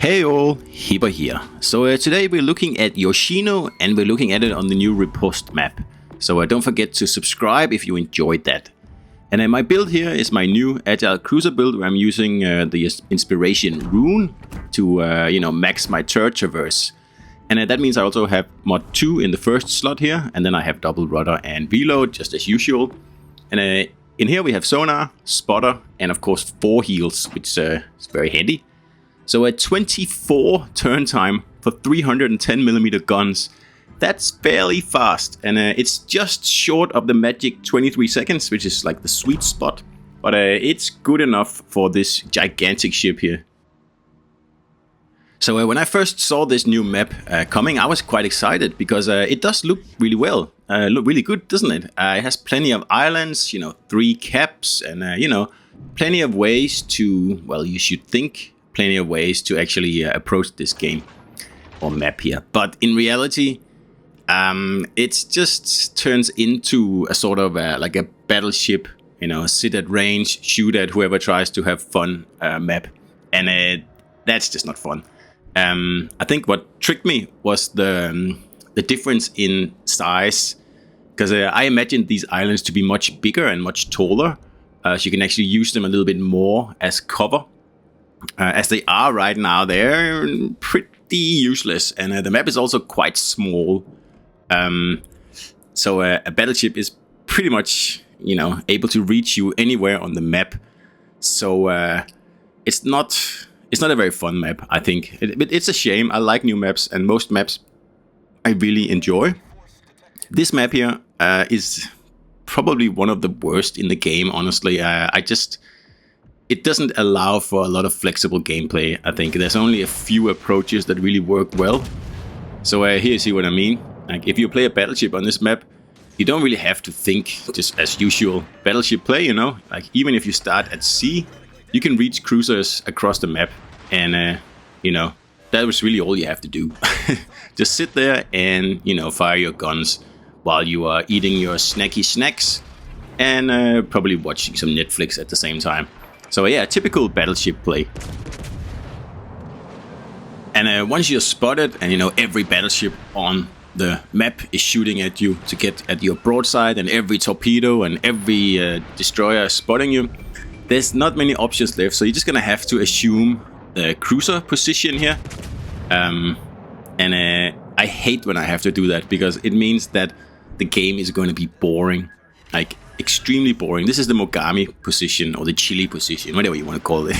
Hey all, Hipper here. So today we're looking at Yoshino and we're looking at it on the new Riposte map. So don't forget to subscribe if you enjoyed that. And my build here is my new Agile Cruiser build where I'm using the inspiration Roon to max my turret traverse. And that means I also have mod 2 in the first slot here, and then I have double rudder and reload just as usual. And in here we have sonar, spotter, and of course 4 heals, which is very handy. So at 24 turn time for 310mm guns, that's fairly fast, and it's just short of the magic 23 seconds, which is like the sweet spot, but it's good enough for this gigantic ship here. So when I first saw this new map coming, I was quite excited because it does look really well, look really good, doesn't it? It has plenty of islands, 3 caps, and plenty of ways to, well, you should think, plenty of ways to actually approach this game or map here. But in reality, it just turns into a sort of like a battleship, sit at range, shoot at whoever tries to have fun map. And that's just not fun. I think what tricked me was the difference in size, because I imagined these islands to be much bigger and much taller, so you can actually use them a little bit more as cover. As they are right now, they're pretty useless, and the map is also quite small. So a battleship is pretty much, able to reach you anywhere on the map. So it's not a very fun map, I think. It's a shame. I like new maps, and most maps I really enjoy. This map here is probably one of the worst in the game, honestly. It doesn't allow for a lot of flexible gameplay, I think. There's only a few approaches that really work well. So here you see what I mean. Like, if you play a battleship on this map, you don't really have to think just as usual battleship play, Like, even if you start at sea, you can reach cruisers across the map. And, that was really all you have to do. Just sit there and, fire your guns while you are eating your snacky snacks and probably watching some Netflix at the same time. So yeah, typical battleship play. And once you're spotted and every battleship on the map is shooting at you to get at your broadside, and every torpedo and every destroyer is spotting you, there's not many options left. So you're just gonna have to assume the cruiser position here. I hate when I have to do that, because it means that the game is going to be boring. Like, extremely boring. This is the Mogami position, or the Chili position, whatever you want to call it.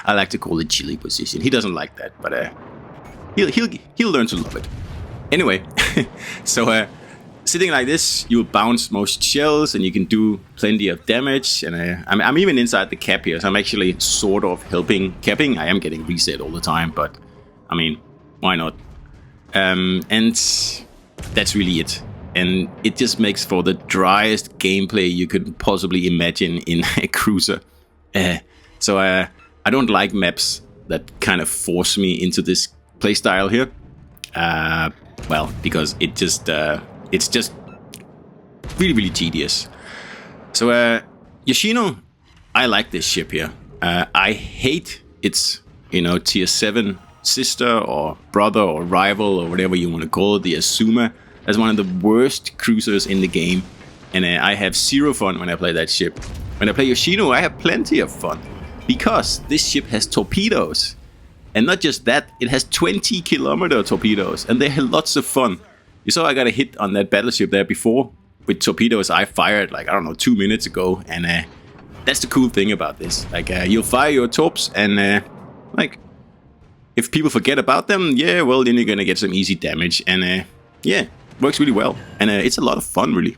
I like to call it Chili position. He doesn't like that, but he'll learn to love it. Anyway, so sitting like this, you'll bounce most shells, and you can do plenty of damage. And I'm even inside the cap here, so I'm actually sort of helping capping. I am getting reset all the time, but I mean, why not? And that's really it. And it just makes for the driest gameplay you could possibly imagine in a cruiser. So I don't like maps that kind of force me into this playstyle here. Well, because it's just really, really tedious. So Yoshino, I like this ship here. I hate its tier 7 sister or brother or rival or whatever you want to call it, the Azuma. That's one of the worst cruisers in the game, and I have zero fun when I play that ship. When I play Yoshino, I have plenty of fun, because this ship has torpedoes. And not just that, it has 20-kilometer torpedoes, and they have lots of fun. You saw I got a hit on that battleship there before with torpedoes I fired, 2 minutes ago, and that's the cool thing about this. You'll fire your torps, and if people forget about them, yeah, well, then you're gonna get some easy damage, and yeah. Works really well, and it's a lot of fun, really.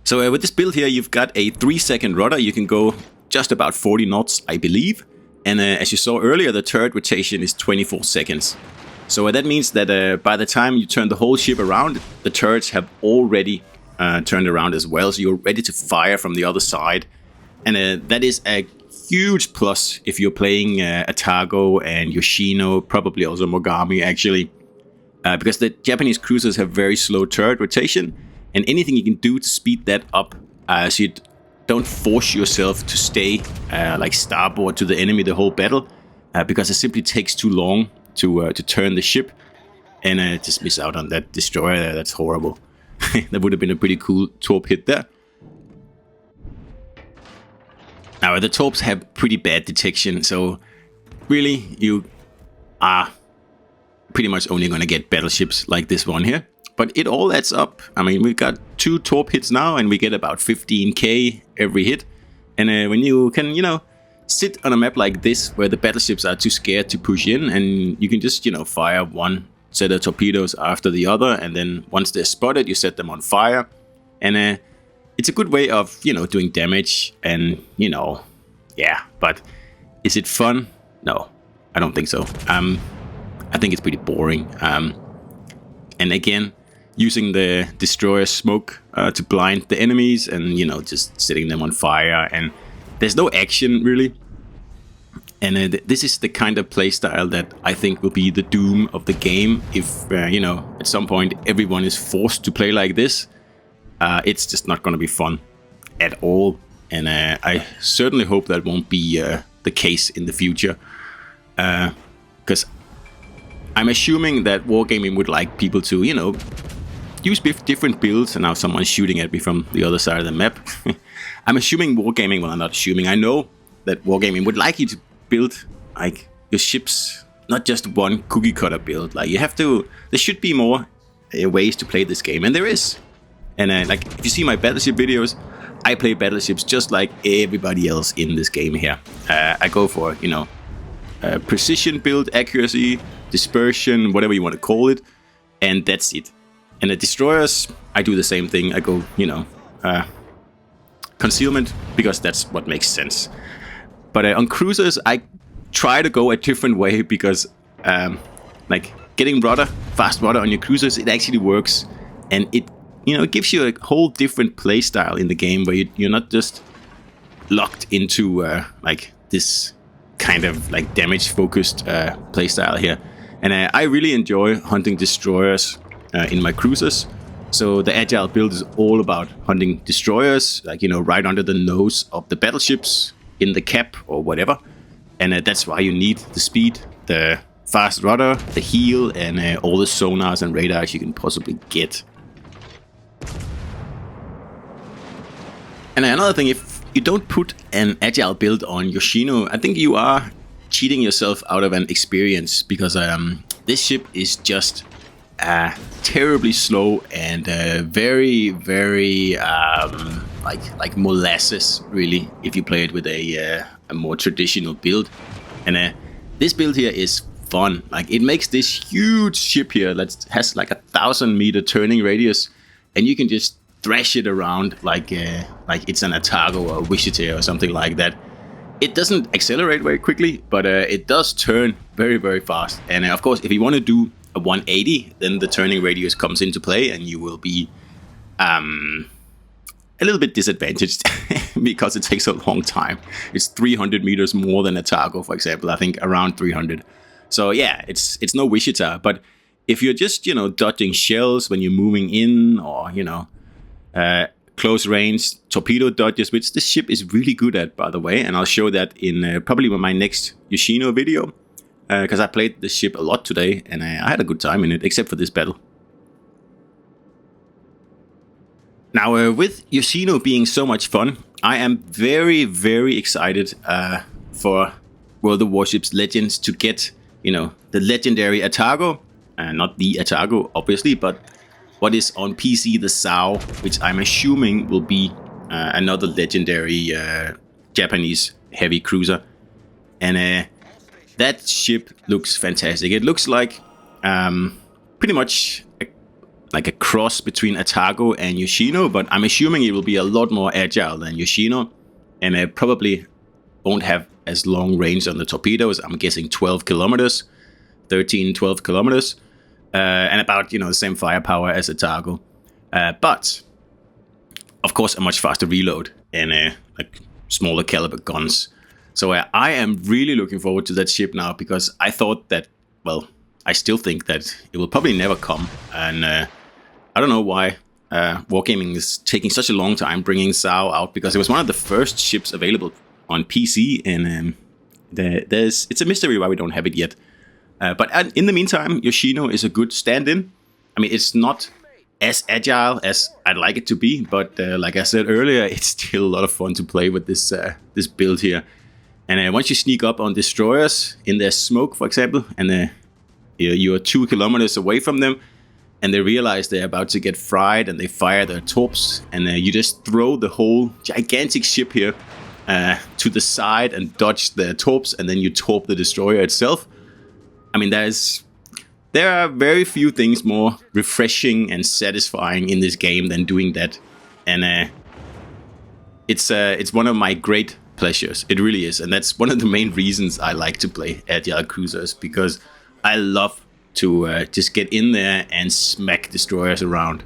So with this build here, you've got a 3-second rudder. You can go just about 40 knots, I believe. And as you saw earlier, the turret rotation is 24 seconds. So that means that by the time you turn the whole ship around, the turrets have already turned around as well. So you're ready to fire from the other side. And that is a huge plus if you're playing Atago and Yoshino, probably also Mogami, actually. Because the Japanese cruisers have very slow turret rotation, and anything you can do to speed that up so you don't force yourself to stay like starboard to the enemy the whole battle, because it simply takes too long to turn the ship, and just miss out on that destroyer there. That's horrible. That would have been a pretty cool torp hit there. Now, the torps have pretty bad detection, so really you are pretty much only going to get battleships like this one here. But it all adds up. I mean, we've got 2 torp hits now, and we get about 15k every hit. And when you can, sit on a map like this, where the battleships are too scared to push in, and you can just, fire one set of torpedoes after the other, and then once they're spotted, you set them on fire. And it's a good way of, doing damage, and, yeah. But is it fun? No, I don't think so. I think it's pretty boring. And again, using the destroyer smoke to blind the enemies, and just setting them on fire, and there's no action really. And this is the kind of playstyle that I think will be the doom of the game. If at some point everyone is forced to play like this, it's just not going to be fun at all. And I certainly hope that won't be the case in the future, because I'm assuming that Wargaming would like people to, use different builds. And now someone's shooting at me from the other side of the map. I'm assuming Wargaming, well, I'm not assuming, I know that Wargaming would like you to build, like, your ships, not just one cookie cutter build. Like, there should be more ways to play this game, and there is. And like, if you see my battleship videos, I play battleships just like everybody else in this game here. I go for, precision build, accuracy, dispersion, whatever you want to call it, and that's it. And the destroyers, I do the same thing. I go, concealment, because that's what makes sense. But on cruisers, I try to go a different way, because like getting fast rudder on your cruisers, it actually works, and it gives you a whole different play style in the game, where you're not just locked into like this kind of like damage focused play style here. And I really enjoy hunting destroyers in my cruisers. So the agile build is all about hunting destroyers, like, right under the nose of the battleships, in the cap or whatever. And that's why you need the speed, the fast rudder, the heal, and all the sonars and radars you can possibly get. And another thing, if you don't put an agile build on Yoshino, I think you are cheating yourself out of an experience, because this ship is just terribly slow, and very, very like molasses, really, if you play it with a more traditional build. And this build here is fun. Like, it makes this huge ship here that has like 1,000-meter turning radius, and you can just thrash it around like it's an Atago or a Wichita or something like that. It doesn't accelerate very quickly, but it does turn very, very fast. And of course, if you want to do a 180, then the turning radius comes into play, and you will be a little bit disadvantaged because it takes a long time. It's 300 meters more than a Targo, for example. I think around 300. So yeah, it's no Wichita. But if you're just dodging shells when you're moving in, or close range torpedo dodges, which this ship is really good at, by the way, and I'll show that in probably my next Yoshino video. Because I played this ship a lot today, and I had a good time in it, except for this battle. Now, with Yoshino being so much fun, I am very, very excited for World of Warships Legends to get, the legendary Atago. Not the Atago, obviously, but what is on PC, the SAO, which I'm assuming will be another legendary Japanese heavy cruiser. And that ship looks fantastic. It looks like pretty much like a cross between Atago and Yoshino, but I'm assuming it will be a lot more agile than Yoshino, and it probably won't have as long range on the torpedoes. I'm guessing 12 kilometers, 13, 12 kilometers, and about the same firepower as Atago, but of course a much faster reload and like smaller caliber guns. So I am really looking forward to that ship now, because I thought that, well, I still think that it will probably never come. And I don't know why Wargaming is taking such a long time bringing ZAO out, because it was one of the first ships available on PC, and it's a mystery why we don't have it yet. But in the meantime, Yoshino is a good stand-in. I mean, it's not as agile as I'd like it to be, but like I said earlier, it's still a lot of fun to play with this this build here. And once you sneak up on destroyers in their smoke, for example, and you're 2 kilometers away from them, and they realize they're about to get fried, and they fire their torps, and you just throw the whole gigantic ship here to the side and dodge the torps, and then you torp the destroyer itself. I mean, there are very few things more refreshing and satisfying in this game than doing that, and it's one of my great pleasures. It really is, and that's one of the main reasons I like to play Agile Cruisers, because I love to just get in there and smack destroyers around.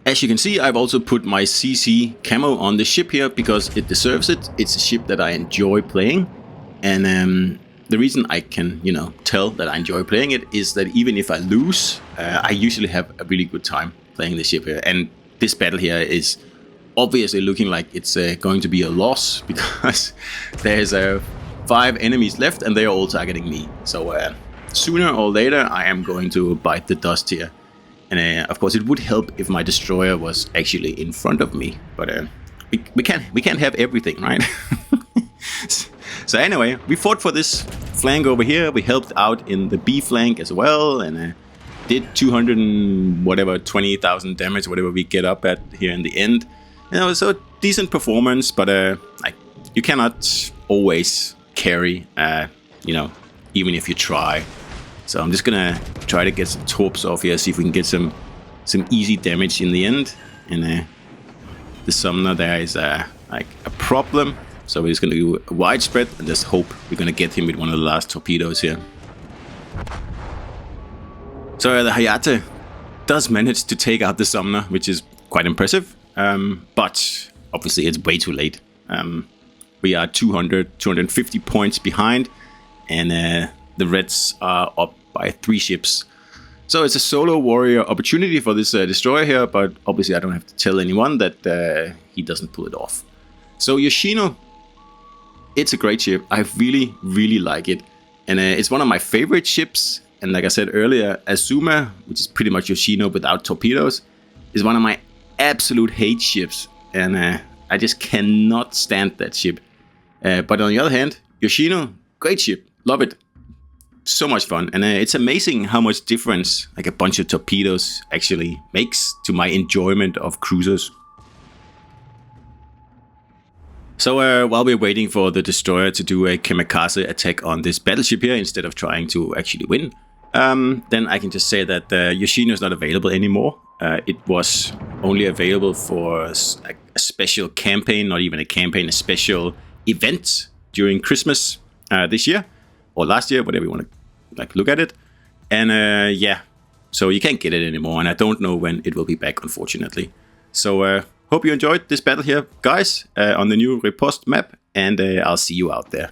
As you can see, I've also put my CC camo on the ship here because it deserves it. It's a ship that I enjoy playing, and the reason I can, tell that I enjoy playing it is that even if I lose, I usually have a really good time playing the ship here. And this battle here is obviously looking like it's going to be a loss, because there's 5 enemies left and they are all targeting me. So sooner or later I am going to bite the dust here. And of course it would help if my destroyer was actually in front of me, but we can't have everything, right? So anyway, we fought for this flank over here. We helped out in the B flank as well, and did 220,000 damage, whatever we get up at here in the end. So decent performance, but you cannot always carry, even if you try. So I'm just gonna try to get some torps off here, see if we can get some easy damage in the end. And the summoner there is like a problem. So we're just going to do a widespread and just hope we're going to get him with one of the last torpedoes here. So the Hayate does manage to take out the summoner, which is quite impressive. But obviously it's way too late. We are 250 points behind, and the Reds are up by 3 ships. So it's a solo warrior opportunity for this destroyer here, but obviously I don't have to tell anyone that he doesn't pull it off. So Yoshino, it's a great ship. I really, really like it. And it's one of my favorite ships. And like I said earlier, Azuma, which is pretty much Yoshino without torpedoes, is one of my absolute hate ships. And I just cannot stand that ship. But on the other hand, Yoshino, great ship. Love it. So much fun. And it's amazing how much difference like a bunch of torpedoes actually makes to my enjoyment of cruisers. So while we're waiting for the destroyer to do a kamikaze attack on this battleship here instead of trying to actually win, then I can just say that Yoshino is not available anymore. It was only available for a special campaign, not even a campaign, a special event during Christmas this year or last year, whatever you want to look at it. And yeah, so you can't get it anymore, and I don't know when it will be back, unfortunately. So hope you enjoyed this battle here, guys, on the new Riposte map, and I'll see you out there.